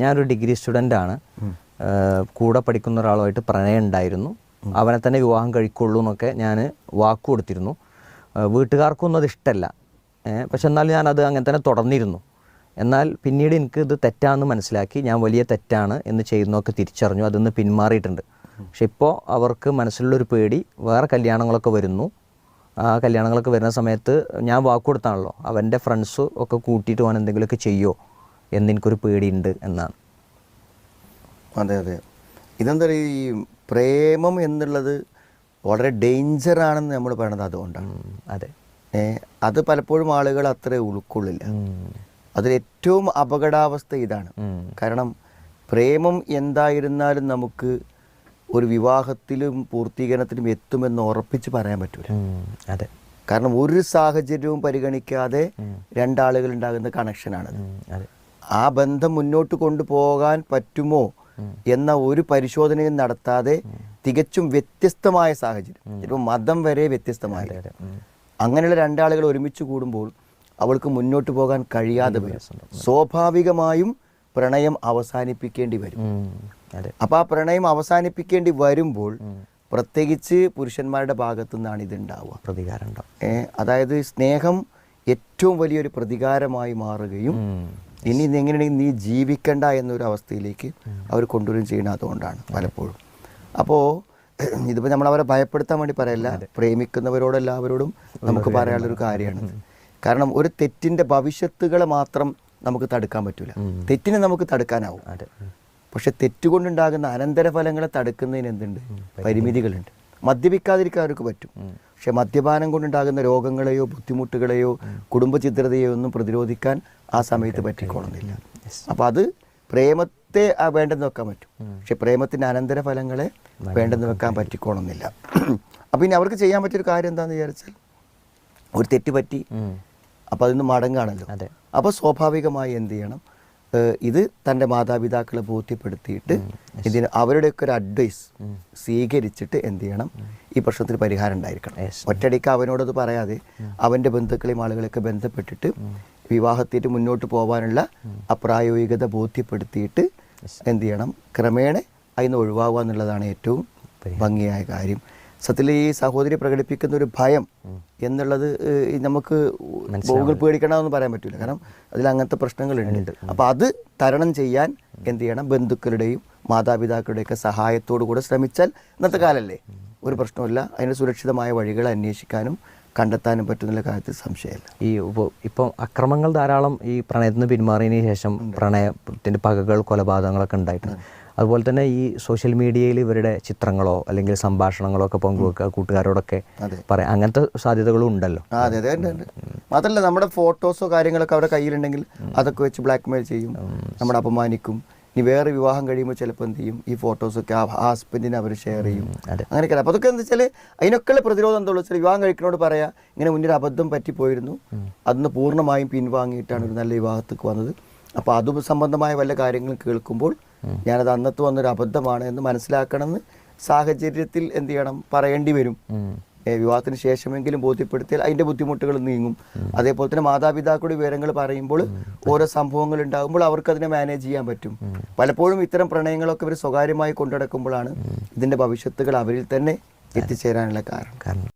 ഞാനൊരു ഡിഗ്രി സ്റ്റുഡൻ്റാണ്. കൂടെ പഠിക്കുന്ന ഒരാളുമായിട്ട് പ്രണയം ഉണ്ടായിരുന്നു. അവനെ തന്നെ വിവാഹം കഴിക്കുള്ളൂ എന്നൊക്കെ ഞാൻ വാക്ക് കൊടുത്തിരുന്നു. വീട്ടുകാർക്കൊന്നും അത് ഇഷ്ടമല്ല. പക്ഷെ എന്നാലും ഞാനത് അങ്ങനെ തന്നെ തുടർന്നിരുന്നു. എന്നാൽ പിന്നീട് എനിക്ക് ഇത് തെറ്റാണെന്ന് മനസ്സിലാക്കി ഞാൻ വലിയ തെറ്റാണ് എന്ന് ചെയ്യുന്നതൊക്കെ തിരിച്ചറിഞ്ഞു. അതിന്ന് പിന്മാറിയിട്ടുണ്ട്. പക്ഷെ ഇപ്പോൾ അവർക്ക് മനസ്സിലുള്ളൊരു പേടി, വേറെ കല്യാണങ്ങളൊക്കെ വരുന്നു. ആ കല്യാണങ്ങളൊക്കെ വരുന്ന സമയത്ത് ഞാൻ വാക്ക് കൊടുത്താണല്ലോ, അവൻ്റെ ഫ്രണ്ട്സ് ഒക്കെ കൂട്ടിയിട്ട് പോകാൻ എന്തെങ്കിലുമൊക്കെ ചെയ്യുമോ എന്നെനിക്കൊരു പേടിയുണ്ട് എന്നാണ്. അതെ അതെ, ഇതെന്താ പറയുക, ഈ പ്രേമം എന്നുള്ളത് വളരെ ഡേഞ്ചറാണെന്ന് നമ്മൾ പറയണത് അതുകൊണ്ടാണ്. അതെ, അത് പലപ്പോഴും ആളുകൾ അത്ര ഉൾക്കൊള്ളില്ല. അതിലേറ്റവും അപകടാവസ്ഥ ഇതാണ്. കാരണം പ്രേമം എന്തായിരുന്നാലും നമുക്ക് ഒരു വിവാഹത്തിലും പൂർത്തീകരണത്തിലും എത്തുമെന്ന് ഉറപ്പിച്ച് പറയാൻ പറ്റൂല. അതെ, കാരണം ഒരു സാഹചര്യവും പരിഗണിക്കാതെ രണ്ടാളുകൾ ഉണ്ടാകുന്ന കണക്ഷനാണത്. ആ ബന്ധം മുന്നോട്ട് കൊണ്ടുപോകാൻ പറ്റുമോ എന്ന ഒരു പരിശോധനയും നടത്താതെ തികച്ചും വ്യത്യസ്തമായ സാഹചര്യം, ചിലപ്പോൾ മതം വരെ വ്യത്യസ്തമായ, അങ്ങനെയുള്ള രണ്ടാളുകൾ ഒരുമിച്ച് കൂടുമ്പോൾ അവൾക്ക് മുന്നോട്ട് പോകാൻ കഴിയാതെ വരും. സ്വാഭാവികമായും പ്രണയം അവസാനിപ്പിക്കേണ്ടി വരും. അപ്പോൾ ആ പ്രണയം അവസാനിപ്പിക്കേണ്ടി വരുമ്പോൾ പ്രത്യേകിച്ച് പുരുഷന്മാരുടെ ഭാഗത്തു നിന്നാണ് ഇതുണ്ടാവുക, പ്രതികാരം. അതായത് സ്നേഹം ഏറ്റവും വലിയൊരു പ്രതികാരമായി മാറുകയും ഇനി എങ്ങനെയാണെങ്കിൽ നീ ജീവിക്കണ്ട എന്നൊരു അവസ്ഥയിലേക്ക് അവർ കൊണ്ടുവരും ചെയ്യണം. അതുകൊണ്ടാണ് പലപ്പോഴും. അപ്പോൾ ഇതിപ്പോൾ നമ്മളവരെ ഭയപ്പെടുത്താൻ വേണ്ടി പറയല്ല, പ്രേമിക്കുന്നവരോടെല്ലാവരോടും നമുക്ക് പറയാനുള്ളൊരു കാര്യമാണ്. കാരണം ഒരു തെറ്റിൻ്റെ ഭവിഷ്യത്തുകളെ മാത്രം നമുക്ക് തടുക്കാൻ പറ്റില്ല. തെറ്റിനെ നമുക്ക് തടുക്കാനാവും, പക്ഷെ തെറ്റുകൊണ്ടുണ്ടാകുന്ന അനന്തരഫലങ്ങളെ തടുക്കുന്നതിന് എന്തുണ്ട്, പരിമിതികളുണ്ട്. മദ്യപിക്കാതിരിക്കാൻ അവർക്ക് പറ്റും, പക്ഷെ മദ്യപാനം കൊണ്ടുണ്ടാകുന്ന രോഗങ്ങളെയോ ബുദ്ധിമുട്ടുകളെയോ കുടുംബചിത്രതയോ ഒന്നും പ്രതിരോധിക്കാൻ ആ സമയത്ത് പറ്റിക്കോളുന്നില്ല. അപ്പം അത് പ്രേമത്തെ വേണ്ടെന്ന് വെക്കാൻ പറ്റും, പക്ഷെ പ്രേമത്തിൻ്റെ അനന്തരഫലങ്ങളെ വേണ്ടെന്ന് വെക്കാൻ പറ്റിക്കോളുന്നില്ല. അപ്പം ഇനി അവർക്ക് ചെയ്യാൻ പറ്റിയൊരു കാര്യം എന്താണെന്ന് വിചാരിച്ചാൽ, ഒരു തെറ്റ് പറ്റി, അപ്പം അതിന് മടങ്ങാണല്ലോ. അപ്പോൾ സ്വാഭാവികമായി എന്ത് ചെയ്യണം, ഇത് തൻ്റെ മാതാപിതാക്കളെ ബോധ്യപ്പെടുത്തിയിട്ട് ഇതിന് അവരുടെയൊക്കെ ഒരു അഡ്വൈസ് സ്വീകരിച്ചിട്ട് എന്ത് ചെയ്യണം, ഈ പ്രശ്നത്തിന് പരിഹാരം ഉണ്ടായിരിക്കണം. ഒറ്റയടിക്ക് അവനോടത് പറയാതെ അവൻ്റെ ബന്ധുക്കളെയും ആളുകളെയൊക്കെ ബന്ധപ്പെട്ടിട്ട് വിവാഹത്തിട്ട് മുന്നോട്ട് പോകാനുള്ള അപ്രായോഗികത ബോധ്യപ്പെടുത്തിയിട്ട് എന്ത് ചെയ്യണം, ക്രമേണ അതിന് ഒഴിവാകുക എന്നുള്ളതാണ് ഏറ്റവും ഭംഗിയായ കാര്യം. സത്യത്തിൽ ഈ സഹോദരി പ്രകടിപ്പിക്കുന്ന ഒരു ഭയം എന്നുള്ളത് നമുക്ക് ഗൂഗിൾ പേടിക്കണമെന്ന് പറയാൻ പറ്റില്ല. കാരണം അതിൽ അങ്ങനത്തെ പ്രശ്നങ്ങളുണ്ട്. അപ്പോൾ അത് തരണം ചെയ്യാൻ എന്ത് ചെയ്യണം, ബന്ധുക്കളുടെയും മാതാപിതാക്കളുടെയൊക്കെ സഹായത്തോടു കൂടെ ശ്രമിച്ചാൽ ഇന്നത്തെ കാലല്ലേ ഒരു പ്രശ്നമില്ല, അതിന് സുരക്ഷിതമായ വഴികൾ അന്വേഷിക്കാനും കണ്ടെത്താനും പറ്റുന്ന കാര്യത്തിൽ സംശയമില്ല. ഇപ്പം അക്രമങ്ങൾ ധാരാളം ഈ പ്രണയത്തിന് പിന്മാറിയതിന് ശേഷം പ്രണയത്തിൻ്റെ പകകൾ, കൊലപാതകങ്ങളൊക്കെ ഉണ്ടായിട്ടുണ്ട്. അതുപോലെ തന്നെ ഈ സോഷ്യൽ മീഡിയയിൽ ഇവരുടെ ചിത്രങ്ങളോ അല്ലെങ്കിൽ സംഭാഷണങ്ങളോ ഒക്കെ പങ്കുവെക്കുക, കൂട്ടുകാരോടൊക്കെ പറയാം, അങ്ങനത്തെ സാധ്യതകളും ഉണ്ടല്ലോ. അതെ അതെ ഉണ്ട്. മാത്രമല്ല നമ്മുടെ ഫോട്ടോസോ കാര്യങ്ങളൊക്കെ അവരുടെ കയ്യിലുണ്ടെങ്കിൽ അതൊക്കെ വെച്ച് ബ്ലാക്ക് മെയിൽ ചെയ്യും, നമ്മളെ അപമാനിക്കും. ഇനി വേറെ വിവാഹം കഴിയുമ്പോൾ ചിലപ്പോൾ എന്ത് ചെയ്യും, ഈ ഫോട്ടോസൊക്കെ ആ ഹസ്ബൻഡിനെ അവർ ഷെയർ ചെയ്യും, അങ്ങനെയൊക്കെ. അപ്പോൾ അതൊക്കെ എന്താ വെച്ചാൽ അതിനൊക്കെയുള്ള പ്രതിരോധം എന്താ വെച്ചാൽ, വിവാഹം കഴിക്കുന്നതോട് പറയാം, ഇങ്ങനെ മുന്നൊരു അബദ്ധം പറ്റിപ്പോയിരുന്നു, അതിന് പൂർണ്ണമായും പിൻവാങ്ങിയിട്ടാണ് ഒരു നല്ല വിവാഹത്തേക്ക് വന്നത്. അപ്പോൾ അത് സംബന്ധമായ വല്ല കാര്യങ്ങളും കേൾക്കുമ്പോൾ ഞാനത് അന്നത്ത് വന്നൊരു അബദ്ധമാണ് എന്ന് മനസ്സിലാക്കണമെന്ന് സാഹചര്യത്തിൽ എന്ത് ചെയ്യണം, പറയേണ്ടി വരും. വിവാഹത്തിന് ശേഷമെങ്കിലും ബോധ്യപ്പെടുത്തിയാൽ അതിൻ്റെ ബുദ്ധിമുട്ടുകൾ നീങ്ങും. അതേപോലെ തന്നെ മാതാപിതാക്കളുടെ വിവരങ്ങൾ പറയുമ്പോൾ ഓരോ സംഭവങ്ങൾ ഉണ്ടാകുമ്പോൾ അവർക്കതിനെ മാനേജ് ചെയ്യാൻ പറ്റും. പലപ്പോഴും ഇത്തരം പ്രണയങ്ങളൊക്കെ ഇവർ സ്വകാര്യമായി കൊണ്ടുനടക്കുമ്പോഴാണ് ഇതിൻ്റെ ഭവിഷ്യത്തുകൾ അവരിൽ തന്നെ എത്തിച്ചേരാനുള്ള കാരണം.